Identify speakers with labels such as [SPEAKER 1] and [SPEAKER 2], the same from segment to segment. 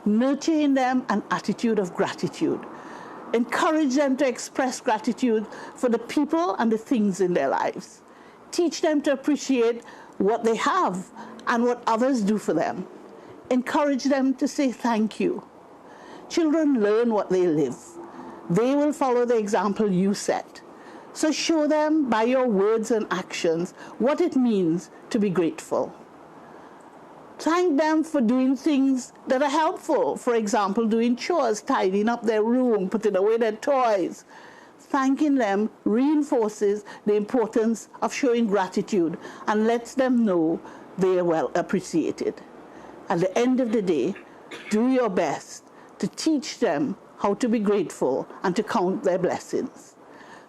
[SPEAKER 1] Nurture in them an attitude of gratitude. Encourage them to express gratitude for the people and the things in their lives. Teach them to appreciate what they have and what others do for them. Encourage them to say thank you. Children learn what they live. They will follow the example you set. So show them by your words and actions what it means to be grateful. Thank them for doing things that are helpful. For example, doing chores, tidying up their room, putting away their toys. Thanking them reinforces the importance of showing gratitude and lets them know they are well appreciated. At the end of the day, do your best to teach them how to be grateful and to count their blessings.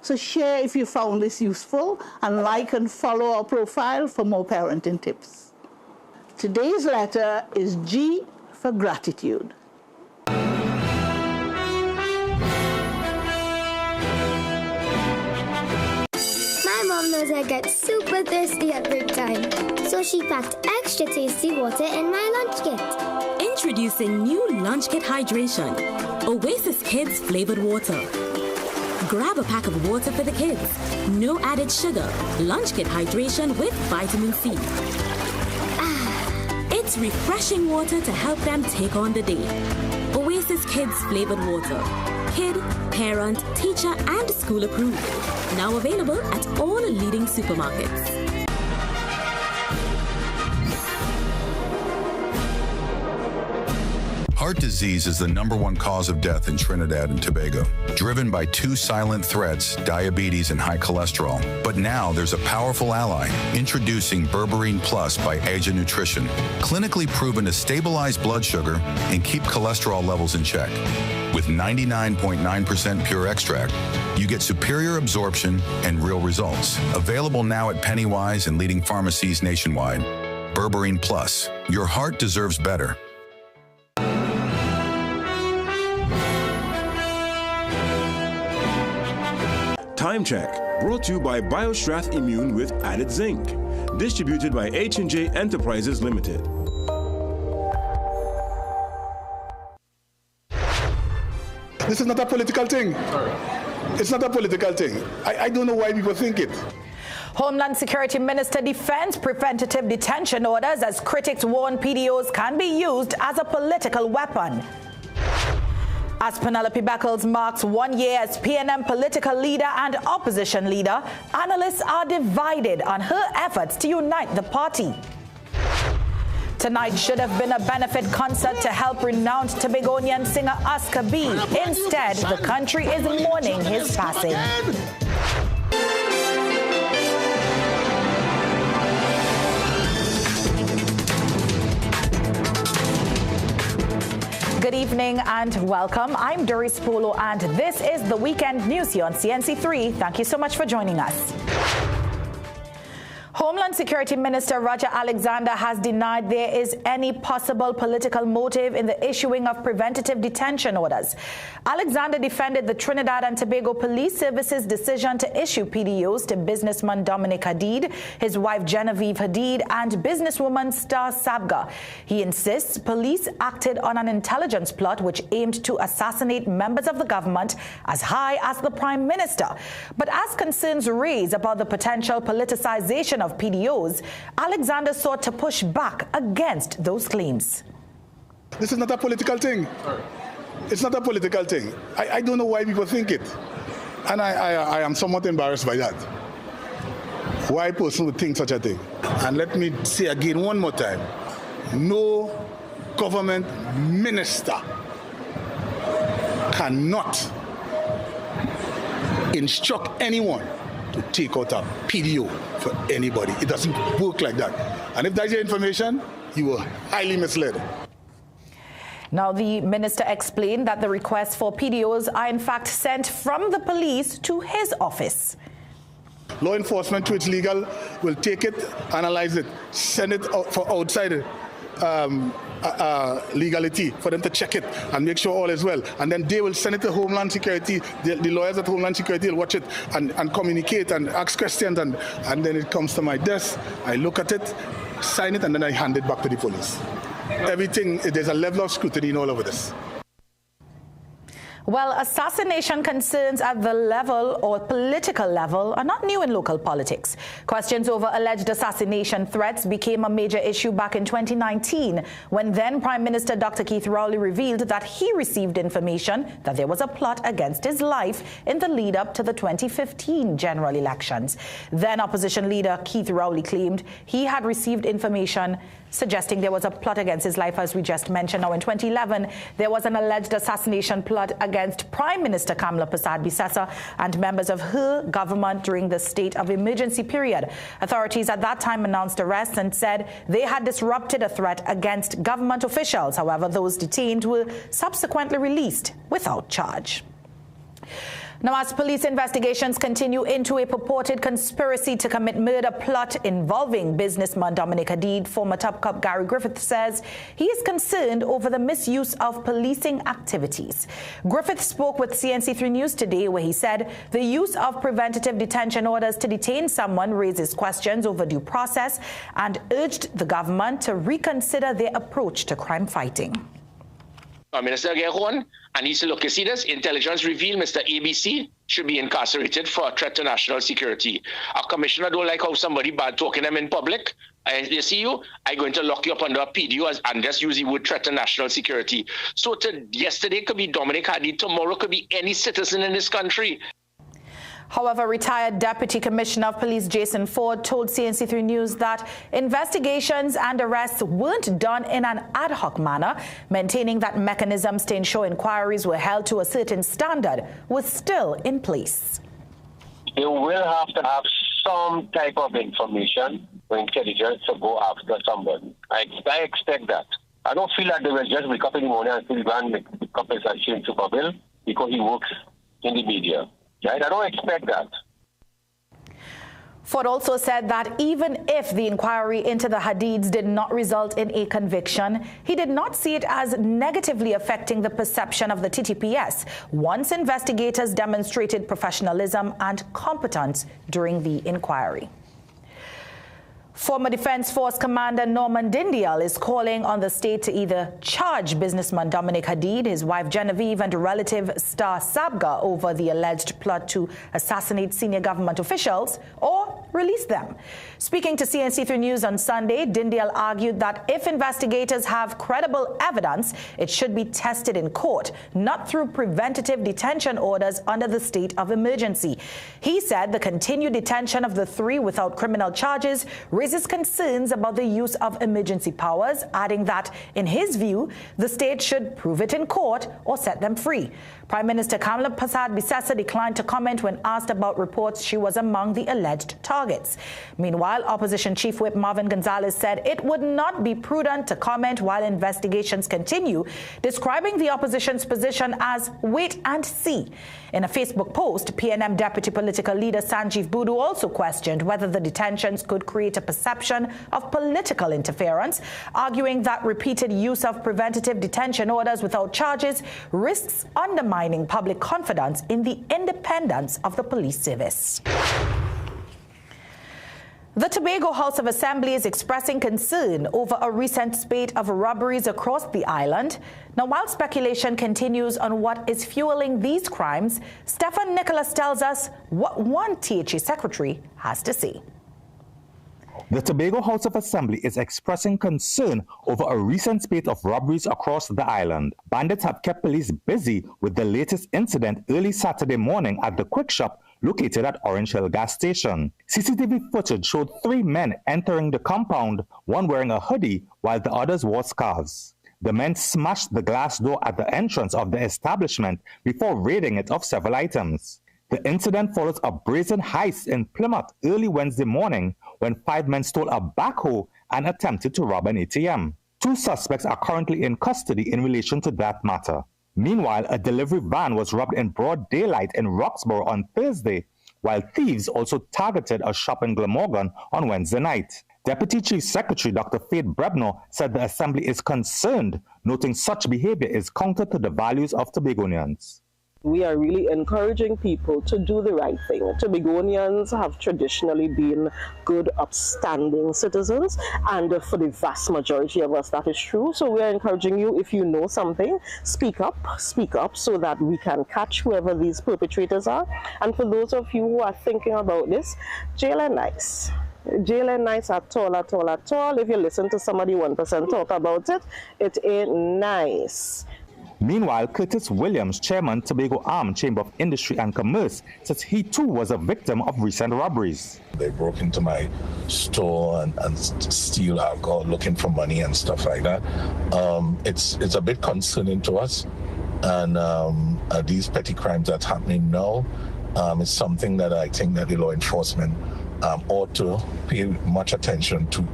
[SPEAKER 1] So share if you found this useful, and like and follow our profile for more parenting tips. Today's letter is G for gratitude.
[SPEAKER 2] My mom knows I get super thirsty at break time, so she packed extra tasty water in my lunch kit.
[SPEAKER 3] Introducing new Lunch Kit Hydration, Oasis Kids flavored water. Grab a pack of water for the kids. No added sugar. Lunch Kit Hydration with vitamin C. It's refreshing water to help them take on the day. Oasis Kids flavored water. Kid, parent, teacher, and school approved. Now available at all leading supermarkets.
[SPEAKER 4] Heart disease is the #1 cause of death in Trinidad and Tobago, driven by 2 silent threats, diabetes and high cholesterol. But now there's a powerful ally, introducing Berberine Plus by Asia Nutrition, clinically proven to stabilize blood sugar and keep cholesterol levels in check. With 99.9% pure extract, you get superior absorption and real results. Available now at Pennywise and leading pharmacies nationwide. Berberine Plus, your heart deserves better.
[SPEAKER 5] Time Check, brought to you by BioStrath Immune with added zinc. Distributed by H&J Enterprises Limited.
[SPEAKER 6] This is not a political thing. It's not a political thing. I don't know why people think it.
[SPEAKER 7] Homeland Security Minister defends preventative detention orders as critics warn PDOs can be used as a political weapon. As Penelope Beckles marks 1 year as PNM political leader and opposition leader, analysts are divided on her efforts to unite the party. Tonight should have been a benefit concert to help renowned Tobagonian singer Oscar B. Instead, the country is mourning his passing. Good evening and welcome. I'm Doris Polo and this is the Weekend News here on CNC3. Thank you so much for joining us. Homeland Security Minister Roger Alexander has denied there is any possible political motive in the issuing of preventative detention orders. Alexander defended the Trinidad and Tobago Police Service's decision to issue PDOs to businessman Dominic Hadid, his wife Genevieve Hadid, and businesswoman Star Sabga. He insists police acted on an intelligence plot which aimed to assassinate members of the government as high as the Prime Minister. But as concerns raise about the potential politicization of PDOs, Alexander sought to push back against those claims.
[SPEAKER 6] This is not a political thing. It's not a political thing. I don't know why people think it. And I am somewhat embarrassed by that. Why a person would think such a thing. And let me say again one more time, no government minister cannot instruct anyone to take out a PDO for anybody. It doesn't work like that. And if that's your information, you were highly misled.
[SPEAKER 7] Now, the minister explained that the requests for PDOs are in fact sent from the police to his office.
[SPEAKER 6] Law enforcement, to its legal, will take it, analyze it, send it out for outside legality for them to check it and make sure all is well. And then they will send it to Homeland Security. The lawyers at Homeland Security will watch it and communicate and ask questions. And then it comes to my desk. I look at it, sign it, and then I hand it back to the police. everything, there's a level of scrutiny in all over this.
[SPEAKER 7] Well, assassination concerns at the level or political level are not new in local politics. Questions over alleged assassination threats became a major issue back in 2019 when then Prime Minister Dr. Keith Rowley revealed that he received information that there was a plot against his life in the lead up to the 2015 general elections. Then opposition leader Keith Rowley claimed he had received information suggesting there was a plot against his life, as we just mentioned. Now, in 2011, there was an alleged assassination plot against Prime Minister Kamala Persad-Bissessar and members of her government during the state of emergency period. Authorities at that time announced arrests and said they had disrupted a threat against government officials. However, those detained were subsequently released without charge. Now, as police investigations continue into a purported conspiracy to commit murder plot involving businessman Dominic Hadid, former Top Cop Gary Griffith says he is concerned over the misuse of policing activities. Griffith spoke with CNC3 News today where he said the use of preventative detention orders to detain someone raises questions over due process and urged the government to reconsider their approach to crime fighting.
[SPEAKER 8] Minister get one, and he said, look, you see this? Intelligence revealed Mr. ABC should be incarcerated for a threat to national security. A commissioner don't like how somebody bad talking them in public. You see you, I'm going to lock you up under a PDU and just use the word threat to national security. So yesterday could be Dominic Hadid, tomorrow could be any citizen in this country.
[SPEAKER 7] However, retired Deputy Commissioner of Police Jason Ford told CNC3 News that investigations and arrests weren't done in an ad hoc manner, maintaining that mechanisms to ensure inquiries were held to a certain standard was still in place.
[SPEAKER 9] You will have to have some type of information or intelligence to go after somebody. I expect that. I don't feel like they will just wake up in the morning and feel grand the compensation to Bill because he works in the media. Right? I don't expect that.
[SPEAKER 7] Ford also said that even if the inquiry into the Hadids did not result in a conviction, he did not see it as negatively affecting the perception of the TTPS once investigators demonstrated professionalism and competence during the inquiry. Former Defense Force Commander Norman Dindial is calling on the state to either charge businessman Dominic Hadid, his wife Genevieve, and relative Star Sabga over the alleged plot to assassinate senior government officials, or release them. Speaking to CNC3 News on Sunday, Dindial argued that if investigators have credible evidence, it should be tested in court, not through preventative detention orders under the state of emergency. He said the continued detention of the three without criminal charges raises concerns about the use of emergency powers, adding that, in his view, the state should prove it in court or set them free. Prime Minister Kamala Persad-Bissessar declined to comment when asked about reports she was among the alleged targets. Meanwhile, Opposition Chief Whip Marvin Gonzalez said it would not be prudent to comment while investigations continue, describing the opposition's position as wait and see. In a Facebook post, PNM Deputy Political Leader Sanjeev Boodoo also questioned whether the detentions could create a perception of political interference, arguing that repeated use of preventative detention orders without charges risks undermining public confidence in the independence of the police service. The Tobago House of Assembly is expressing concern over a recent spate of robberies across the island. Now, while speculation continues on what is fueling these crimes, Stefan Nicholas tells us what one THA secretary has to say.
[SPEAKER 10] The Tobago House of Assembly is expressing concern over a recent spate of robberies across the island. Bandits have kept police busy with the latest incident early Saturday morning at the Quick Shop located at Orange Hill gas station. CCTV footage showed 3 men entering the compound, one wearing a hoodie while the others wore scarves. The men smashed the glass door at the entrance of the establishment before raiding it of several items. The incident follows a brazen heist in Plymouth early Wednesday morning when 5 men stole a backhoe and attempted to rob an ATM. 2 suspects are currently in custody in relation to that matter. Meanwhile, a delivery van was robbed in broad daylight in Roxborough on Thursday, while thieves also targeted a shop in Glamorgan on Wednesday night. Deputy Chief Secretary Dr. Faith Brebner said the Assembly is concerned, noting such behavior is counter to the values of Tobagonians.
[SPEAKER 11] We are really encouraging people to do the right thing. Tobagonians have traditionally been good, upstanding citizens, and for the vast majority of us that is true. So we are encouraging you, if you know something, speak up so that we can catch whoever these perpetrators are. And for those of you who are thinking about this, jail and nice. Jail and nice at all. If you listen to somebody 1% talk about it, it ain't nice.
[SPEAKER 10] Meanwhile, Curtis Williams, chairman, Tobago Arm Chamber of Industry and Commerce, says he too was a victim of recent robberies.
[SPEAKER 12] They broke into my store and steal alcohol, looking for money and stuff like that. It's a bit concerning to us, and these petty crimes that's happening now is something that I think that the law enforcement ought to pay much attention to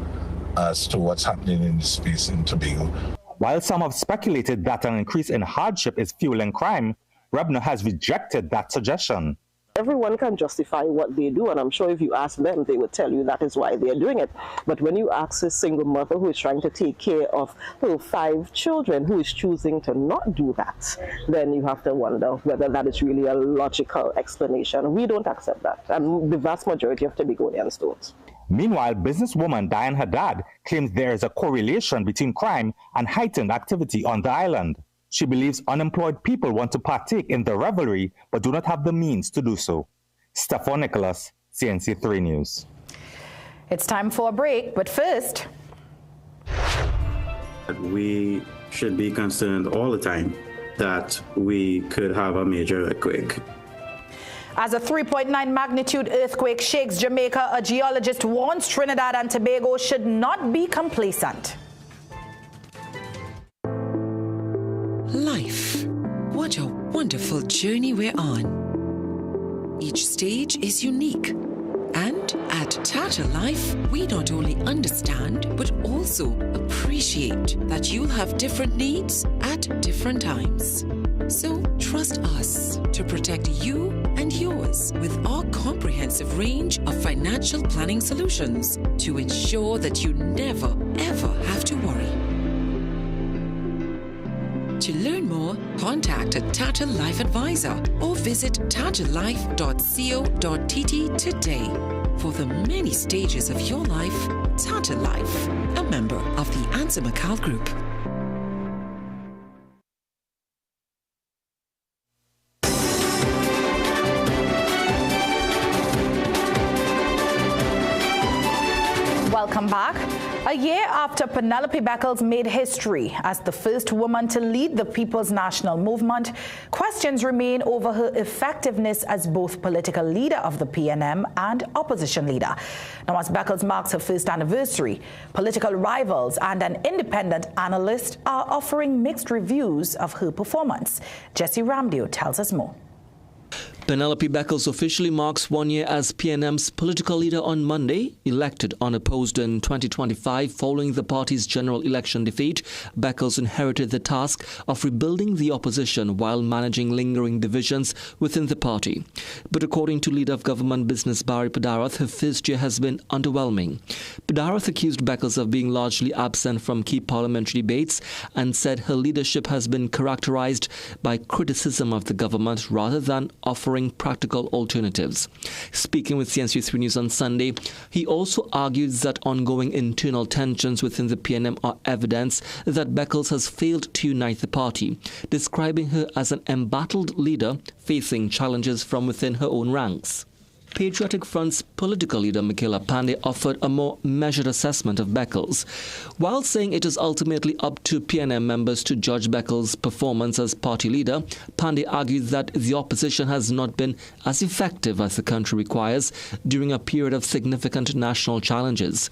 [SPEAKER 12] as to what's happening in this space in Tobago.
[SPEAKER 10] While some have speculated that an increase in hardship is fueling crime, Rebner has rejected that suggestion.
[SPEAKER 11] Everyone can justify what they do, and I'm sure if you ask them, they would tell you that is why they're doing it. But when you ask a single mother who is trying to take care of her 5 children who is choosing to not do that, then you have to wonder whether that is really a logical explanation. We don't accept that, and the vast majority of Tobagonians don't.
[SPEAKER 10] Meanwhile, businesswoman Diane Haddad claims there is a correlation between crime and heightened activity on the island. She believes unemployed people want to partake in the revelry but do not have the means to do so. Stephon Nicholas, CNC3 News.
[SPEAKER 7] It's time for a break, but first...
[SPEAKER 13] We should be concerned all the time that we could have a major earthquake.
[SPEAKER 7] As a 3.9 magnitude earthquake shakes Jamaica, a geologist warns Trinidad and Tobago should not be complacent.
[SPEAKER 14] Life. What a wonderful journey we're on. Each stage is unique. And at Tata Life, we not only understand, but also appreciate that you'll have different needs at different times. So trust us to protect you and yours with our comprehensive range of financial planning solutions to ensure that you never, ever have to worry. To learn more, contact a Tata Life advisor or visit tatalife.co.tt today. For the many stages of your life, Tata Life, a member of the Answer McCall Group.
[SPEAKER 7] Welcome back. A year after Penelope Beckles made history as the first woman to lead the People's National Movement, questions remain over her effectiveness as both political leader of the PNM and opposition leader. Now, as Beckles marks her first anniversary, political rivals and an independent analyst are offering mixed reviews of her performance. Jesse Ramdio tells us more.
[SPEAKER 15] Penelope Beckles officially marks 1 year as PNM's political leader on Monday. Elected unopposed in 2025 following the party's general election defeat, Beckles inherited the task of rebuilding the opposition while managing lingering divisions within the party. But according to Leader of Government Business Barry Pedarath, her first year has been underwhelming. Pedarath accused Beckles of being largely absent from key parliamentary debates and said her leadership has been characterized by criticism of the government rather than offering practical alternatives. Speaking with CNC3 News on Sunday, he also argues that ongoing internal tensions within the PNM are evidence that Beckles has failed to unite the party, describing her as an embattled leader facing challenges from within her own ranks. Patriotic Front's political leader Michaela Pandey offered a more measured assessment of Beckles. While saying it is ultimately up to PNM members to judge Beckles' performance as party leader, Pandey argued that the opposition has not been as effective as the country requires during a period of significant national challenges.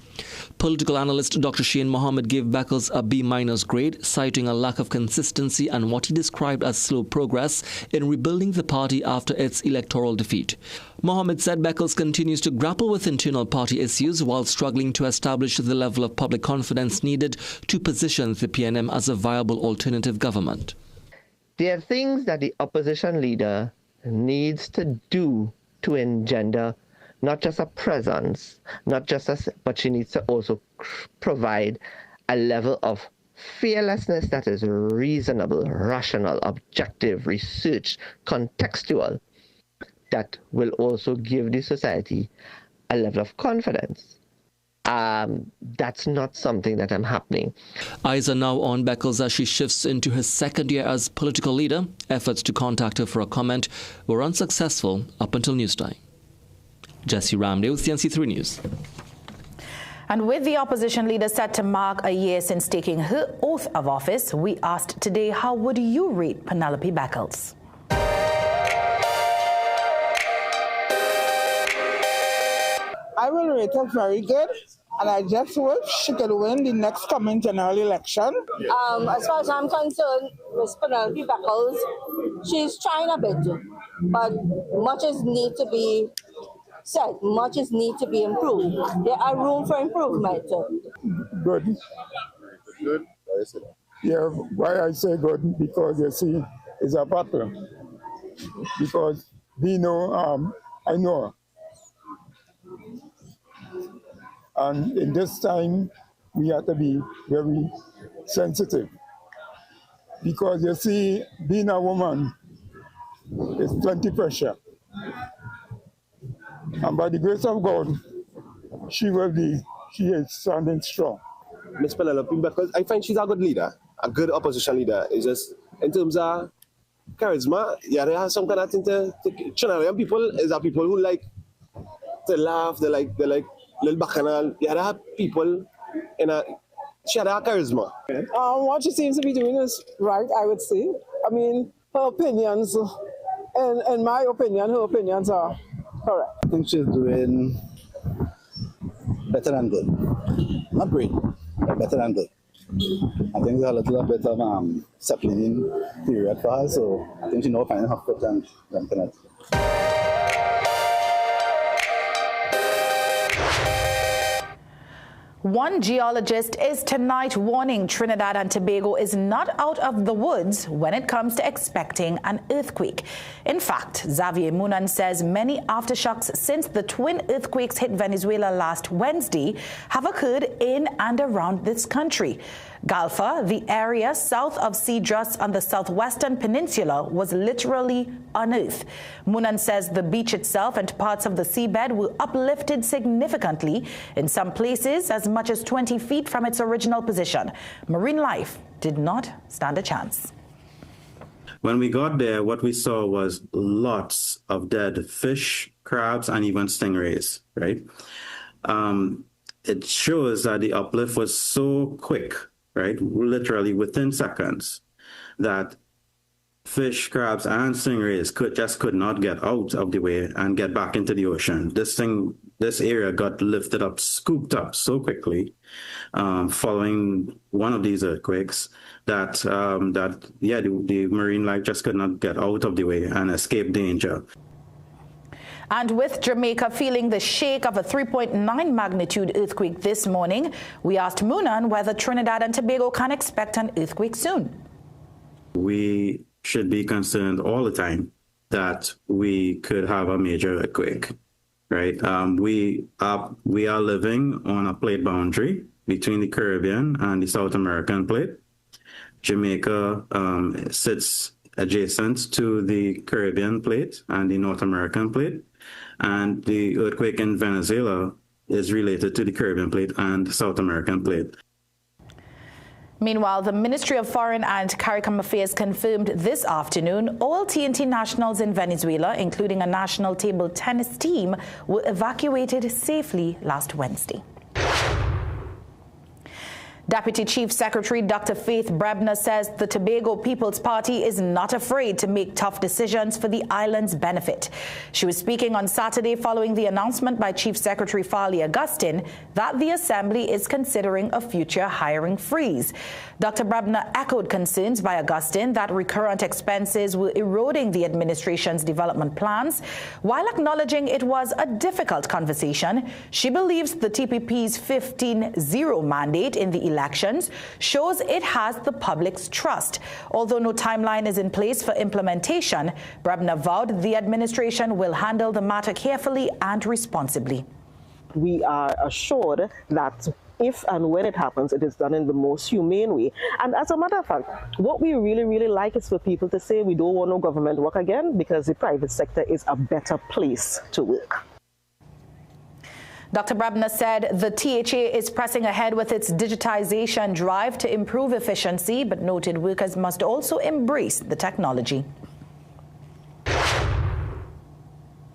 [SPEAKER 15] Political analyst Dr. Shane Mohammed gave Beckles a B- grade, citing a lack of consistency and what he described as slow progress in rebuilding the party after its electoral defeat. Mohammed said Beckles continues to grapple with internal party issues while struggling to establish the level of public confidence needed to position the PNM as a viable alternative government.
[SPEAKER 16] There are things that the opposition leader needs to do to engender not just a presence, but she needs to also provide a level of fearlessness that is reasonable, rational, objective, research, contextual, that will also give the society a level of confidence. That's not something that I'm happening.
[SPEAKER 15] Eyes are now on Beckles as she shifts into her second year as political leader. Efforts to contact her for a comment were unsuccessful up until news time. Jesse Ramdale, CNC3 News.
[SPEAKER 7] And with the opposition leader set to mark a year since taking her oath of office, we asked today, how would you rate Penelope Beckles?
[SPEAKER 17] I will rate her very good, and I just wish she could win the next coming general election.
[SPEAKER 18] As far as I'm concerned, Ms. Penelope Beckles, she's trying a bit, but much is need to be said, much is need to be improved. There are room for improvement.
[SPEAKER 19] Good. Good. Yeah, why I say good? Because you see, it's a battle. Because we know, I know her. And in this time, we have to be very sensitive. Because you see, being a woman is plenty pressure. And by the grace of God, she is standing strong.
[SPEAKER 20] Ms. Penelope, because I find she's a good leader, a good opposition leader. It's just, in terms of charisma, yeah, they have some kind of thing to Trinidadian people is that people who like to laugh, they like little bacchanal. Yeah, they have people she had a charisma.
[SPEAKER 17] What she seems to be doing is right, I would say. I mean, her opinions, in my opinion, her opinions are correct.
[SPEAKER 21] I think she's doing better than good. Not great, but better than good. I think there's a little bit of disciplining period for her, so I think she knows finding her foot and jumping it.
[SPEAKER 7] One geologist is tonight warning Trinidad and Tobago is not out of the woods when it comes to expecting an earthquake. In fact, Xavier Munan says many aftershocks since the twin earthquakes hit Venezuela last Wednesday have occurred in and around this country. Galfa, the area south of Cedros on the southwestern peninsula, was literally unearthed. Munan says the beach itself and parts of the seabed were uplifted significantly, in some places as much as 20 feet from its original position. Marine life did not stand a chance.
[SPEAKER 13] When we got there, what we saw was lots of dead fish, crabs, and even stingrays, right? It shows that the uplift was so quick, right, literally within seconds, that fish, crabs, and stingrays could not get out of the way and get back into the ocean. This area got lifted up, scooped up so quickly following one of these earthquakes that the marine life just could not get out of the way and escape danger.
[SPEAKER 7] And with Jamaica feeling the shake of a 3.9 magnitude earthquake this morning, we asked Munan whether Trinidad and Tobago can expect an earthquake soon.
[SPEAKER 13] We should be concerned all the time that we could have a major earthquake, right? We are living on a plate boundary between the Caribbean and the South American plate. Jamaica sits adjacent to the Caribbean plate and the North American plate. And the earthquake in Venezuela is related to the Caribbean plate and South American plate.
[SPEAKER 7] Meanwhile, the Ministry of Foreign and CARICOM Affairs confirmed this afternoon all TNT nationals in Venezuela, including a national table tennis team, were evacuated safely last Wednesday. Deputy Chief Secretary Dr. Faith Brebner says the Tobago People's Party is not afraid to make tough decisions for the island's benefit. She was speaking on Saturday following the announcement by Chief Secretary Farley Augustine that the Assembly is considering a future hiring freeze. Dr. Brebner echoed concerns by Augustine that recurrent expenses were eroding the administration's development plans. While acknowledging it was a difficult conversation, she believes the TPP's 15-0 mandate in the elections shows it has the public's trust. Although no timeline is in place for implementation, Brebner vowed the administration will handle the matter carefully and responsibly.
[SPEAKER 11] We are assured that if and when it happens, it is done in the most humane way. And as a matter of fact, what we really, really like is for people to say we don't want no government work again because the private sector is a better place to work.
[SPEAKER 7] Dr. Brabner said the THA is pressing ahead with its digitization drive to improve efficiency, but noted workers must also embrace the technology.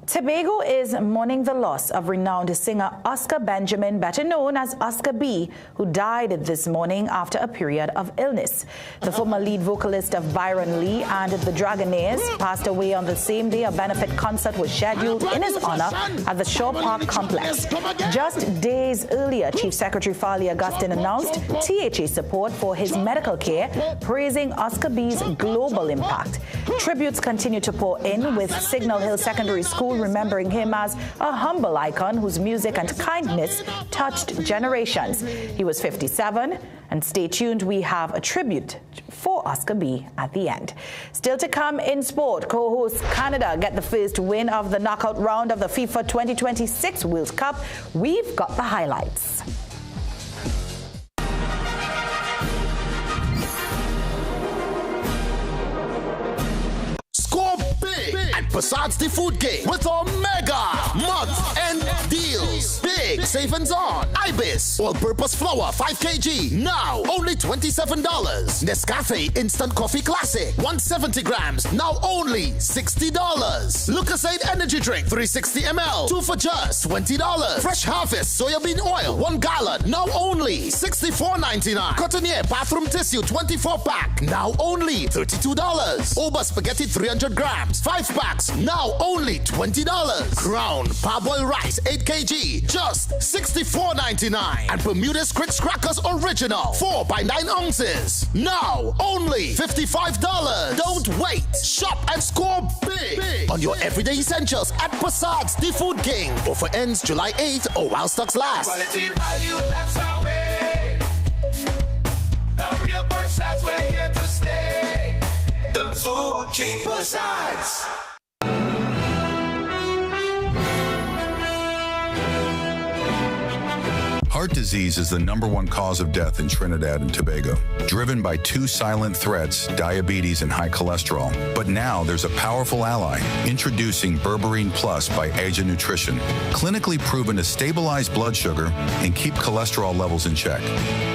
[SPEAKER 7] Tobago is mourning the loss of renowned singer Oscar Benjamin, better known as Oscar B, who died this morning after a period of illness. The former lead vocalist of Byron Lee and the Dragonaires passed away on the same day a benefit concert was scheduled in his honor at the Shaw Park complex. Just days earlier, Chief Secretary Farley Augustine announced THA support for his medical care, praising Oscar B's global impact. Tributes continue to pour in, with Signal Hill Secondary School remembering him as a humble icon whose music and kindness touched generations. He was 57, and stay tuned, we have a tribute for Oscar B at the end. Still to come in sport, co-host Canada get the first win of the knockout round of the FIFA 2026 World Cup. We've got the highlights.
[SPEAKER 1] Score big at Passad's The Food King with our mega month-end deals. Big savings on Ibis all-purpose flour 5 kg, now only $27. Nescafe Instant Coffee Classic 170 grams, now only $60. Lucasade Energy Drink 360 ml, 2 for just $20. Fresh Harvest Soybean Oil 1 gallon, now only $64.99. Cotonnier Bathroom Tissue 24-pack, now only $32. Oba Spaghetti 300 grams, 5 packs, now only $20. Crown Parboiled Rice 8 kg, just $64.99. And Bermuda's Crits Crackers Original 4 by 9 ounces, now only $55. Don't wait. Shop and score big on your everyday essentials at Passad's The Food King. Offer ends July 8th or while stocks last.
[SPEAKER 22] Quality value, that's our way. The real Passad's, we're here to stay. The Food King Passad's.
[SPEAKER 4] Heart disease is the #1 cause of death in Trinidad and Tobago, driven by 2 silent threats, diabetes and high cholesterol. But now there's a powerful ally, introducing Berberine Plus by Asia Nutrition, clinically proven to stabilize blood sugar and keep cholesterol levels in check.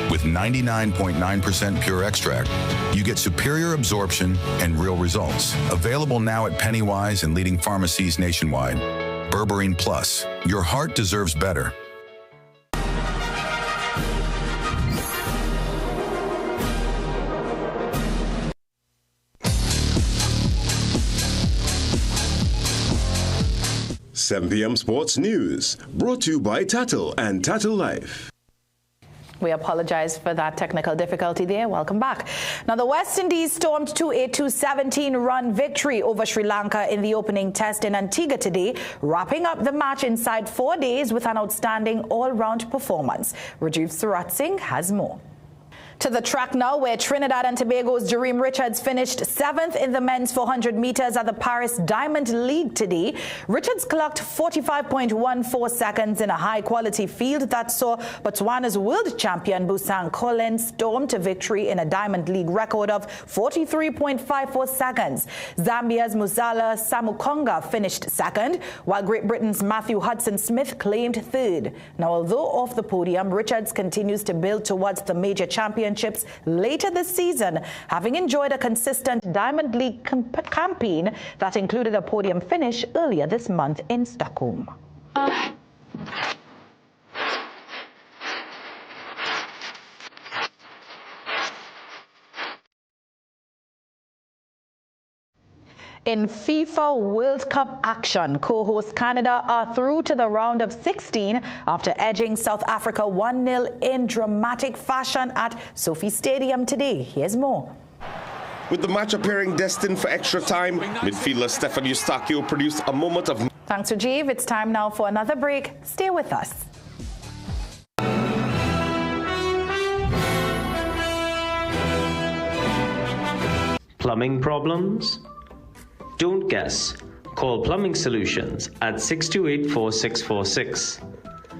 [SPEAKER 4] With 99.9% pure extract, you get superior absorption and real results. Available now at Pennywise and leading pharmacies nationwide. Berberine Plus, your heart deserves better.
[SPEAKER 5] Seven PM Sports News, brought to you by Tattle and Tattle Life.
[SPEAKER 7] We apologize for that technical difficulty there. Welcome back. Now, the West Indies stormed to a 217-run victory over Sri Lanka in the opening test in Antigua today, wrapping up the match inside 4 days with an outstanding all-round performance. Rajiv Surat Singh has more. To the track now, where Trinidad and Tobago's Jareem Richards finished 7th in the men's 400 meters at the Paris Diamond League today. Richards clocked 45.14 seconds in a high-quality field that saw Botswana's world champion Busang Colin storm to victory in a Diamond League record of 43.54 seconds. Zambia's Muzala Samukonga finished second, while Great Britain's Matthew Hudson-Smith claimed third. Now, although off the podium, Richards continues to build towards the major championships later this season, having enjoyed a consistent Diamond League campaign that included a podium finish earlier this month in Stockholm. In FIFA World Cup action, co-host Canada are through to the round of 16 after edging South Africa 1-0 in dramatic fashion at Sophie Stadium today. Here's more.
[SPEAKER 23] With the match appearing destined for extra time, midfielder Stefan Eustáquio produced a moment of...
[SPEAKER 7] Thanks, Rajiv. It's time now for another break. Stay with us.
[SPEAKER 24] Plumbing problems? Don't guess. Call Plumbing Solutions at 628-4646.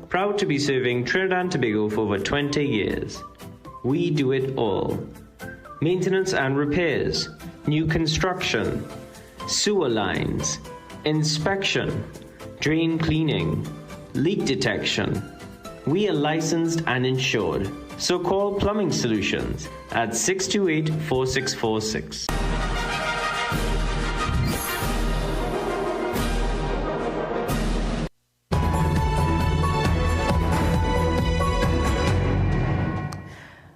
[SPEAKER 24] proud to be serving Trinidad and Tobago for over 20 years. We do it all. Maintenance and repairs, new construction, sewer lines, inspection, drain cleaning, leak detection. We are licensed and insured, so call Plumbing Solutions at 628-4646.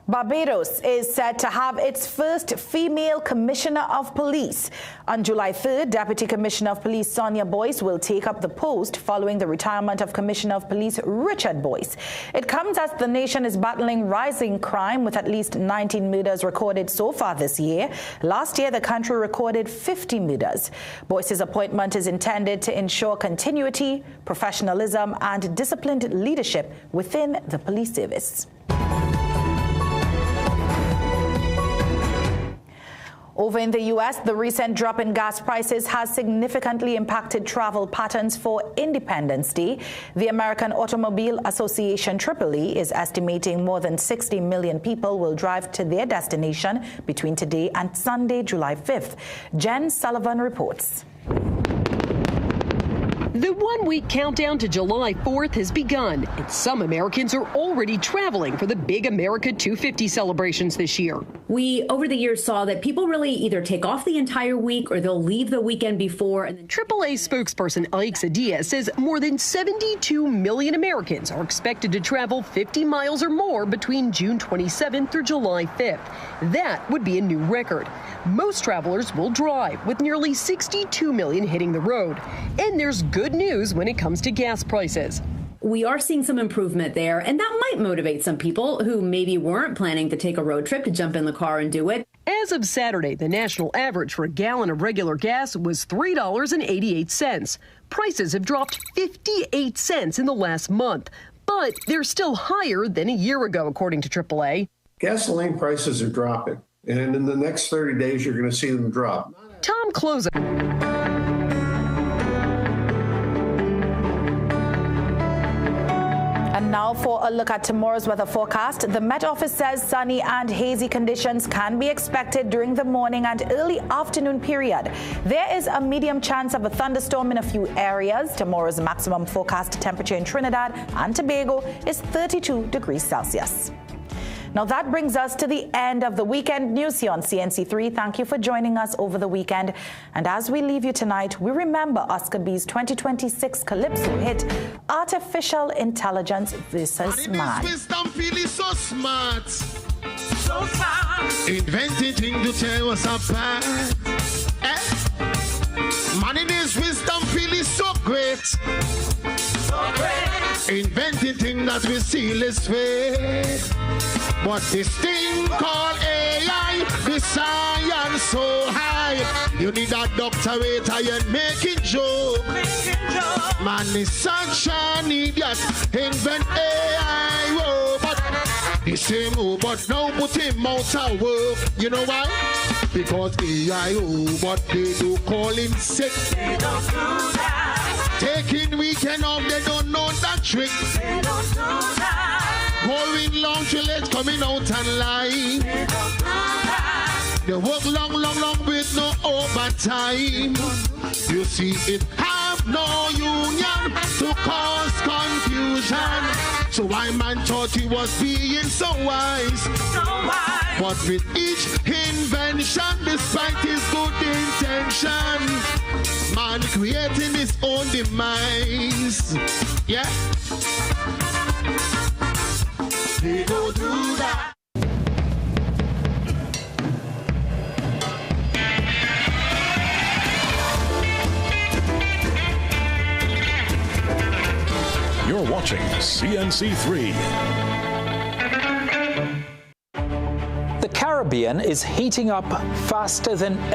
[SPEAKER 7] Barbados is set to have its first female commissioner of police. On July 3rd, Deputy Commissioner of Police Sonia Boyce will take up the post following the retirement of Commissioner of Police Richard Boyce. It comes as the nation is battling rising crime with at least 19 murders recorded so far this year. Last year, the country recorded 50 murders. Boyce's appointment is intended to ensure continuity, professionalism, and disciplined leadership within the police service. Over in the U.S., the recent drop in gas prices has significantly impacted travel patterns for Independence Day. The American Automobile Association, AAA, is estimating more than 60 million people will drive to their destination between today and Sunday, July 5th. Jen Sullivan reports.
[SPEAKER 2] The one-week countdown to July 4th has begun, and some Americans are already traveling for the big America 250 celebrations this year.
[SPEAKER 3] We, over the years, saw that people really either take off the entire week or they'll leave the weekend before. And then
[SPEAKER 2] AAA spokesperson Ike Sadia says more than 72 million Americans are expected to travel 50 miles or more between June 27th through July 5th. That would be a new record. Most travelers will drive, with nearly 62 million hitting the road. And there's good news when it comes to gas prices.
[SPEAKER 3] We are seeing some improvement there, and that might motivate some people who maybe weren't planning to take a road trip to jump in the car and do it.
[SPEAKER 2] As of Saturday, the national average for a gallon of regular gas was $3.88. Prices have dropped 58 cents in the last month, but they're still higher than a year ago, according to AAA.
[SPEAKER 6] Gasoline prices are dropping, and in the next 30 days, you're going to see them drop.
[SPEAKER 2] Tom Closer.
[SPEAKER 7] And now for a look at tomorrow's weather forecast. The Met Office says sunny and hazy conditions can be expected during the morning and early afternoon period. There is a medium chance of a thunderstorm in a few areas. Tomorrow's maximum forecast temperature in Trinidad and Tobago is 32 degrees Celsius. Now that brings us to the end of the weekend news here on CNC3. Thank you for joining us over the weekend. And as we leave you tonight, we remember Oscar B's 2026 Calypso hit, Artificial Intelligence vs. Man.
[SPEAKER 8] Wisdom feeling so smart. So smart. Inventing things to tell us apart. Man in his wisdom feeling so great. So great. Inventing things that we seal his fate. But this thing called AI, the science so high. You need a doctorate and making joke. Man is such an idiot, invent AI, but the same but now put him out of work. You know why? Because AI, but they do call him sick. They don't do that. Taking weekend off, they don't know that trick. They don't do that. Going long till it's coming out online. They work long with no overtime. You see, it have no union to cause confusion. So why man thought he was being so wise. But with each invention, despite his good intention, man creating his own demise. Yeah. They go do that.
[SPEAKER 25] You're watching CNC3.
[SPEAKER 26] The Caribbean is heating up faster than ever.